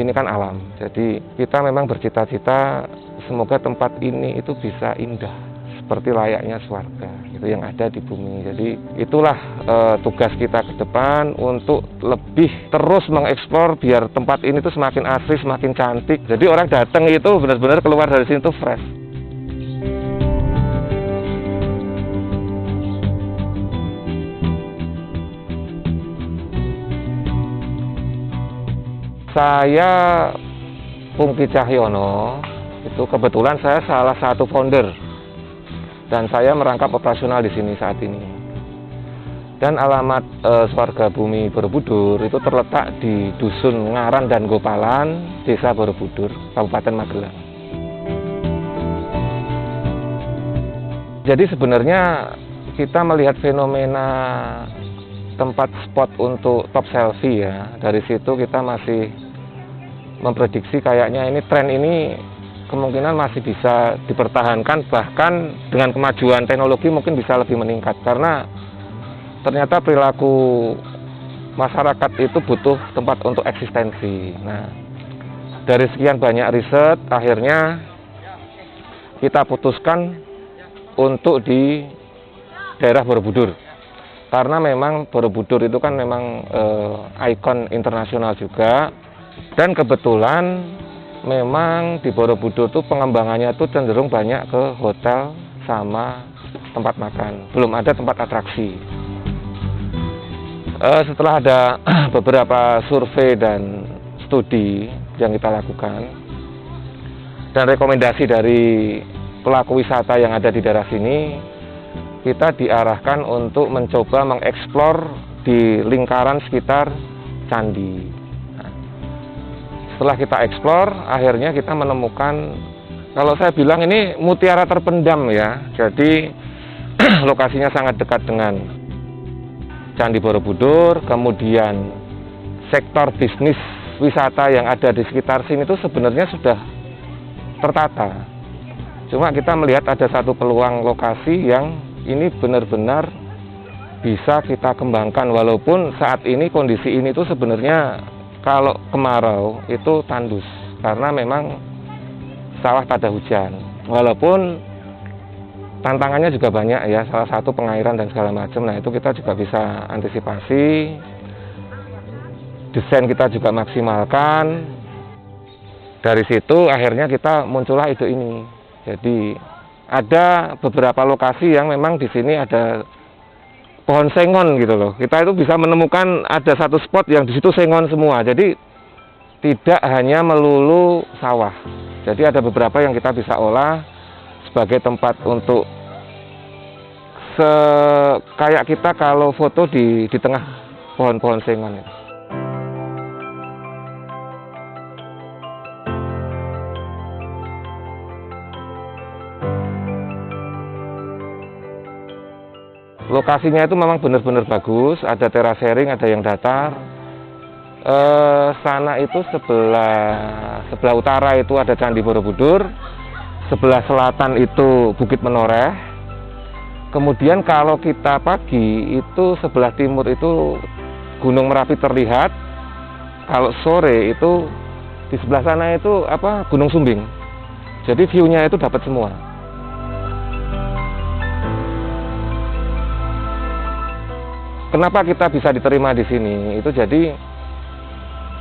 ini kan alam. Jadi kita memang bercita-cita semoga tempat ini itu bisa indah seperti layaknya surga itu yang ada di bumi. Jadi itulah tugas kita ke depan untuk lebih terus mengeksplor biar tempat ini tuh semakin asri, semakin cantik. Jadi orang datang itu benar-benar keluar dari sini tuh fresh. Saya Pungki Cahyono, itu kebetulan saya salah satu founder dan saya merangkap operasional di sini saat ini. Dan alamat Swarga Bumi Borobudur itu terletak di Dusun Ngaran dan Gopalan, Desa Borobudur, Kabupaten Magelang. Jadi sebenarnya kita melihat fenomena tempat spot untuk top selfie ya. Dari situ kita masih memprediksi kayaknya ini tren ini kemungkinan masih bisa dipertahankan, bahkan dengan kemajuan teknologi mungkin bisa lebih meningkat karena ternyata perilaku masyarakat itu butuh tempat untuk eksistensi. Nah, dari sekian banyak riset akhirnya kita putuskan untuk di daerah Borobudur. Karena memang Borobudur itu kan memang ikon internasional juga. Dan kebetulan memang di Borobudur tuh pengembangannya tuh cenderung banyak ke hotel sama tempat makan. Belum ada tempat atraksi. Setelah ada beberapa survei dan studi yang kita lakukan dan rekomendasi dari pelaku wisata yang ada di daerah sini, kita diarahkan untuk mencoba mengeksplor di lingkaran sekitar candi. Setelah kita eksplor, akhirnya kita menemukan, kalau saya bilang ini mutiara terpendam ya. Jadi lokasinya sangat dekat dengan Candi Borobudur, kemudian sektor bisnis wisata yang ada di sekitar sini itu sebenarnya sudah tertata. Cuma kita melihat ada satu peluang lokasi yang ini benar-benar bisa kita kembangkan, walaupun saat ini kondisi ini tuh sebenarnya kalau kemarau itu tandus karena memang sawah tak ada hujan. Walaupun tantangannya juga banyak ya, salah satu pengairan dan segala macam. Nah, itu kita juga bisa antisipasi. Desain kita juga maksimalkan. Dari situ akhirnya kita muncullah ide ini. Jadi ada beberapa lokasi yang memang di sini ada pohon sengon gitu loh. Kita itu bisa menemukan ada satu spot yang di situ sengon semua. Jadi tidak hanya melulu sawah. Jadi ada beberapa yang kita bisa olah sebagai tempat untuk kayak kita kalau foto di tengah pohon-pohon sengon itu. Lokasinya itu memang benar-benar bagus, ada terasering, ada yang datar. Sana itu sebelah utara itu ada Candi Borobudur, sebelah selatan itu Bukit Menoreh. Kemudian kalau kita pagi itu sebelah timur itu Gunung Merapi terlihat. Kalau sore itu di sebelah sana itu Gunung Sumbing. Jadi view-nya itu dapat semua. Kenapa kita bisa diterima di sini? Itu jadi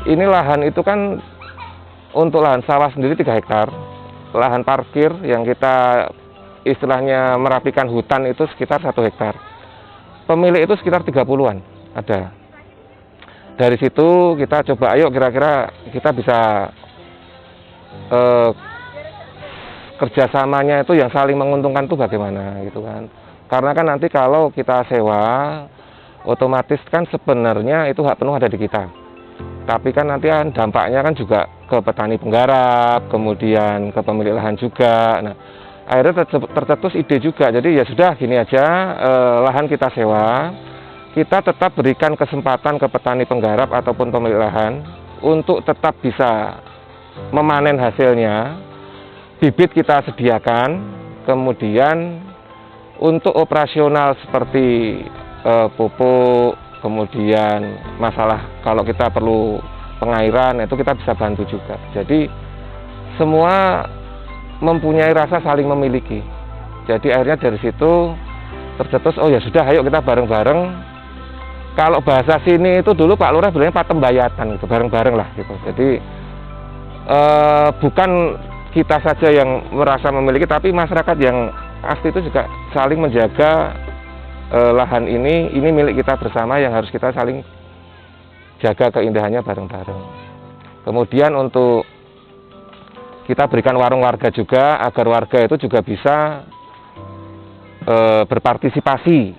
ini lahan itu kan untuk lahan sawah sendiri 3 hektar. Lahan parkir yang kita istilahnya merapikan hutan itu sekitar 1 hektar. Pemilik itu sekitar 30-an ada. Dari situ kita coba, ayo kira-kira kita bisa kerjasamanya itu yang saling menguntungkan itu bagaimana gitu kan. Karena kan nanti kalau kita sewa otomatis kan sebenarnya itu hak penuh ada di kita. Tapi kan nanti kan dampaknya kan juga ke petani penggarap, kemudian ke pemilik lahan juga. Nah, akhirnya tercetus ide juga. Jadi ya sudah gini aja, lahan kita sewa, kita tetap berikan kesempatan ke petani penggarap ataupun pemilik lahan untuk tetap bisa memanen hasilnya. Bibit kita sediakan, kemudian untuk operasional seperti pupuk, kemudian masalah kalau kita perlu pengairan, itu kita bisa bantu juga. Jadi semua mempunyai rasa saling memiliki. Jadi akhirnya dari situ tercetus, oh ya sudah, ayo kita bareng-bareng. Kalau bahasa sini itu dulu Pak Lurah bilangnya patembayatan gitu, bareng-bareng lah gitu. Jadi bukan kita saja yang merasa memiliki, tapi masyarakat yang asli itu juga saling menjaga lahan ini milik kita bersama yang harus kita saling jaga keindahannya bareng-bareng. Kemudian untuk kita berikan warung warga juga, agar warga itu juga bisa berpartisipasi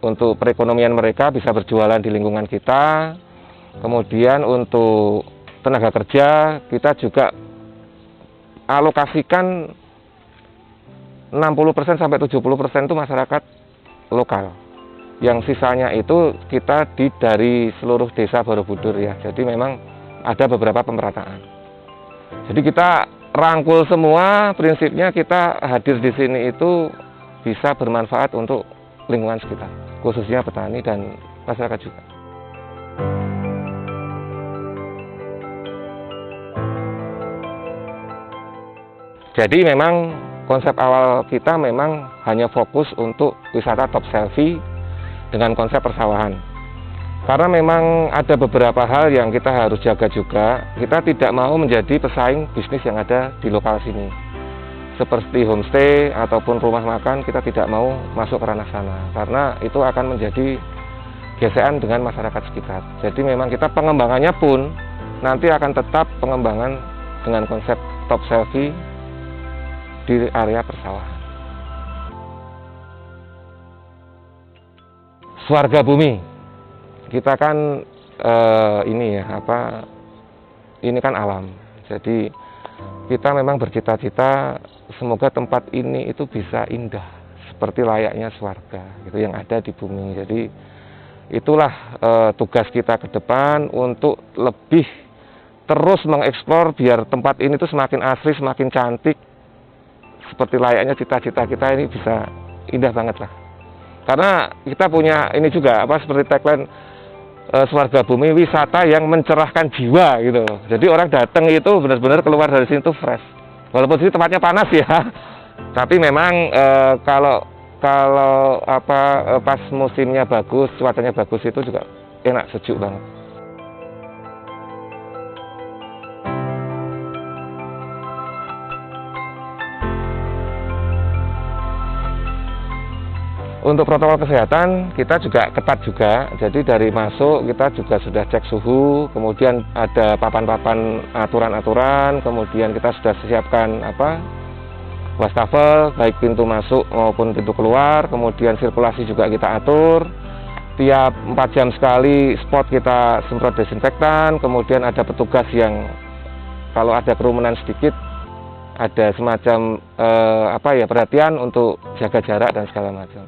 untuk perekonomian mereka, bisa berjualan di lingkungan kita. Kemudian untuk tenaga kerja kita juga alokasikan 60% sampai 70% itu masyarakat lokal. Yang sisanya itu kita dari seluruh desa Borobudur ya. Jadi memang ada beberapa pemerataan. Jadi kita rangkul semua, prinsipnya kita hadir di sini itu bisa bermanfaat untuk lingkungan sekitar, khususnya petani dan masyarakat juga. Jadi memang konsep awal kita memang hanya fokus untuk wisata top selfie dengan konsep persawahan. Karena memang ada beberapa hal yang kita harus jaga juga. Kita tidak mau menjadi pesaing bisnis yang ada di lokal sini. Seperti homestay ataupun rumah makan, kita tidak mau masuk ke ranah sana. Karena itu akan menjadi gesekan dengan masyarakat sekitar. Jadi memang kita pengembangannya pun nanti akan tetap pengembangan dengan konsep top selfie di area persawahan. Swarga bumi, kita kan ini kan alam. Jadi kita memang bercita-cita semoga tempat ini itu bisa indah seperti layaknya swarga gitu yang ada di bumi. Jadi itulah tugas kita ke depan untuk lebih terus mengeksplor biar tempat ini tuh semakin asri, semakin cantik. Seperti layaknya cita-cita kita ini bisa indah banget lah. Karena kita punya ini juga seperti tagline Swarga Bumi, wisata yang mencerahkan jiwa gitu. Jadi orang datang itu benar-benar keluar dari sini tuh fresh. Walaupun sini tempatnya panas ya, tapi memang kalau pas musimnya bagus, cuacanya bagus itu juga enak, sejuk banget. Untuk protokol kesehatan kita juga ketat juga, jadi dari masuk kita juga sudah cek suhu, kemudian ada papan-papan aturan-aturan, kemudian kita sudah siapkan wastafel baik pintu masuk maupun pintu keluar, kemudian sirkulasi juga kita atur, tiap 4 jam sekali spot kita semprot desinfektan, kemudian ada petugas yang kalau ada kerumunan sedikit ada semacam perhatian untuk jaga jarak dan segala macam.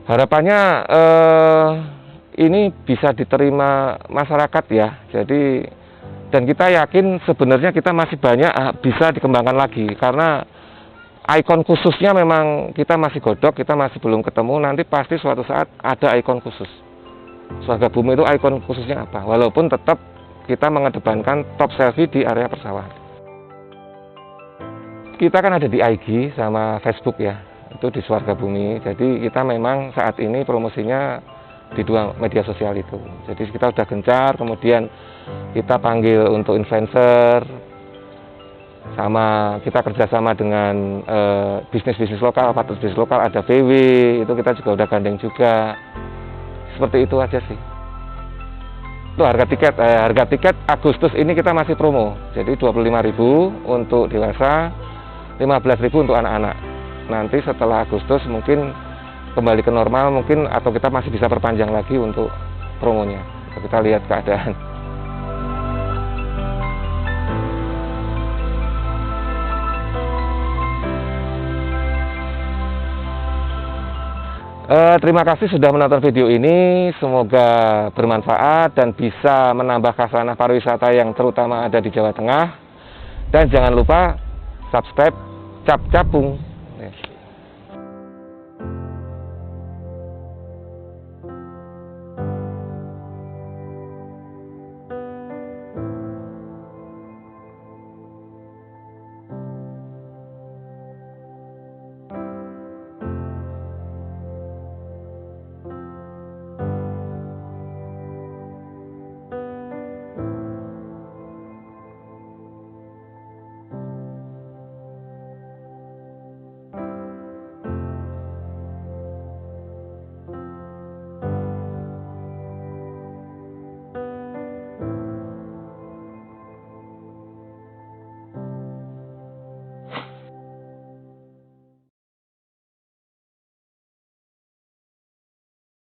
Harapannya ini bisa diterima masyarakat ya. Jadi dan kita yakin sebenarnya kita masih banyak bisa dikembangkan lagi karena ikon khususnya memang kita masih godok, kita masih belum ketemu. Nanti pasti suatu saat ada ikon khusus. Swarga Bumi itu ikon khususnya apa? Walaupun tetap kita mengedepankan top selfie di area persawahan. Kita kan ada di IG sama Facebook ya. Itu di Swarga Bumi. Jadi kita memang saat ini promosinya di 2 media sosial itu. Jadi kita udah gencar, kemudian kita panggil untuk influencer, sama kita kerjasama dengan bisnis-bisnis lokal, partner bisnis lokal, ada VW, itu kita juga udah gandeng juga. Seperti itu aja sih. Itu harga tiket Agustus ini kita masih promo. Jadi 25.000 untuk dewasa, 15.000 untuk anak-anak. Nanti setelah Agustus mungkin kembali ke normal mungkin, atau kita masih bisa perpanjang lagi untuk promonya. Kita lihat keadaan. Terima kasih sudah menonton video ini, semoga bermanfaat dan bisa menambah khasanah pariwisata yang terutama ada di Jawa Tengah. Dan jangan lupa subscribe Cap Capung.